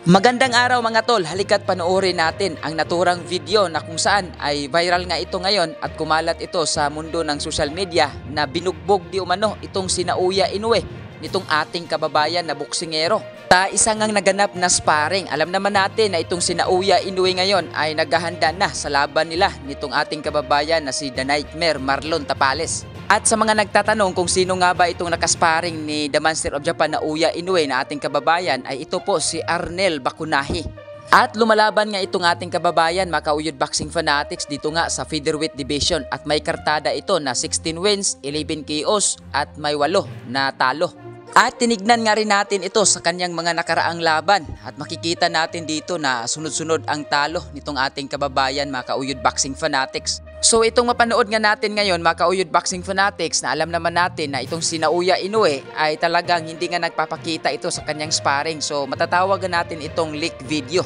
Magandang araw mga tol, halika't panoorin natin ang naturang video na kung saan ay viral nga ito ngayon at kumalat ito sa mundo ng social media na binugbog di umano itong sina Uya Inoue nitong ating kababayan na boksingero. Isa ngang naganap na sparring. Alam naman natin na itong sina Uya Inoue ngayon ay naghahanda na sa laban nila nitong ating kababayan na si The Nightmare Marlon Tapales. At sa mga nagtatanong kung sino nga ba itong nakasparing ni The Monster of Japan na Uya Inoue na ating kababayan ay ito po si Arnel Bacunahe. At lumalaban nga itong ating kababayan mga kauyod boxing fanatics dito nga sa featherweight division at may kartada ito na 16 wins, 11 KOs at may 8 na talo. At tinignan nga rin natin ito sa kanyang mga nakaraang laban at makikita natin dito na sunod-sunod ang talo nitong ating kababayan mga kauyod boxing fanatics. So itong mapanood nga natin ngayon mga kauyod boxing fanatics na alam naman natin na itong sina Uya Inoue ay talagang hindi nga nagpapakita ito sa kanyang sparring. So matatawagan natin itong leak video.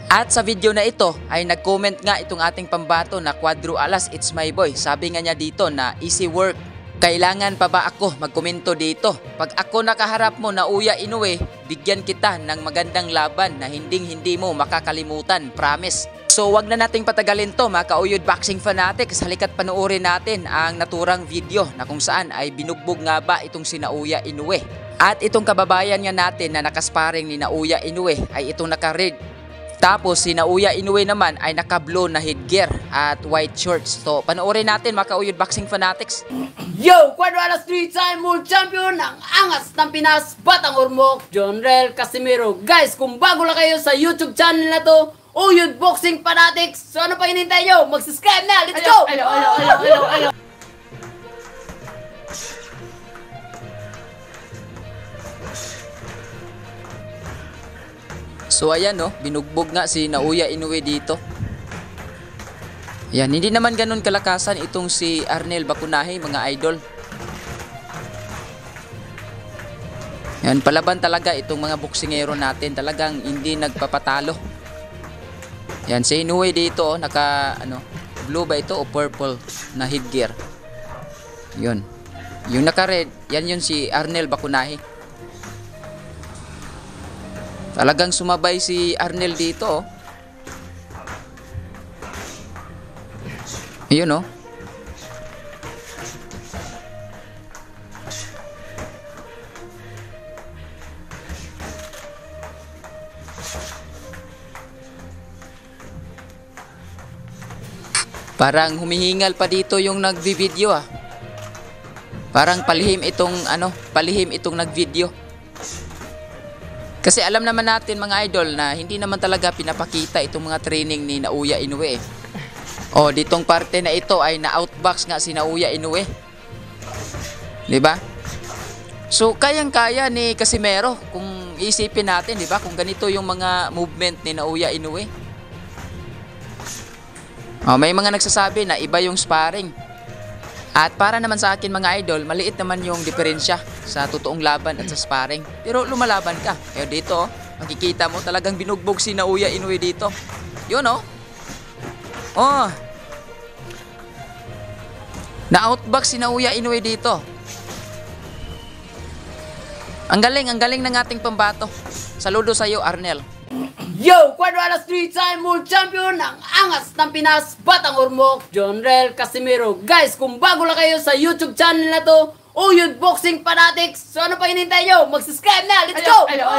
At sa video na ito ay nag-comment nga itong ating pambato na Quadro Alas, it's my boy. Sabi nga niya dito na easy work. Kailangan pa ba ako magkomento dito? Pag ako nakaharap mo na Uya Inoue, bigyan kita ng magandang laban na hindi mo makakalimutan, promise. So wag na nating patagalin to mga kauyod boxing fanatics, halika't panoorin natin ang naturang video na kung saan ay binugbog nga ba itong sina Uya Inoue. At itong kababayan nga natin na nakasparing ni na Uya Inoue ay itong naka-red. Tapos si Uya Inoue naman ay naka-blue na headgear at white shorts. So panoorin natin mga kauyod boxing fanatics. Yo! Quadro Alas 3-time world champion ng angas ng Pinas, Batang Ormoc, Jonrel Casimiro. Guys, kung bago lang kayo sa YouTube channel na to, Uyod Boxing Fanatics, so ano pa hinintay nyo? Mag-subscribe na! Let's go! Hello. So ayan no, binugbog nga si Uya Inoue dito. Yan, hindi naman ganun kalakasan itong si Arnel Bacunahe mga idol. Yan, palaban talaga itong mga boksingero natin, talagang hindi nagpapatalo. Yan, si Inoue dito, naka blue ba ito o purple na headgear. Yun. Yung naka-red, yan yun si Arnel Bacunahe. Talagang sumabay si Arnel dito. Yun oh. Parang humihingal pa dito yung nagvi-video ah. Parang palihim itong nag-video. Kasi alam naman natin mga idol na hindi naman talaga pinapakita itong mga training ni Uya Inoue. Oh, ditong parte na ito ay na-outbox nga si Uya Inoue. 'Di ba? So kayang-kaya ni Casimiro kung isipin natin, 'di ba? Kung ganito yung mga movement ni Uya Inoue. Oh, may mga nagsasabi na iba yung sparring. At para naman sa akin mga idol, maliit naman yung diferensya sa totoong laban at sa sparring. Pero lumalaban ka. Kaya dito, makikita mo talagang binugbog si Uya Inoue dito. Yun oh. Oh. Na-outbox si Uya Inoue dito. Ang galing ng ating pambato. Saludo sa iyo, Arnel. Yo! Quadro Alas 3-time world champion ng angas ng Pinas, Batang Ormoc, Jonrel Casimiro. Guys, kung bago lang kayo sa YouTube channel na to, Uyod Boxing Fanatics, so ano pa hinintay nyo? Mag-subscribe na! Let's go! Hello.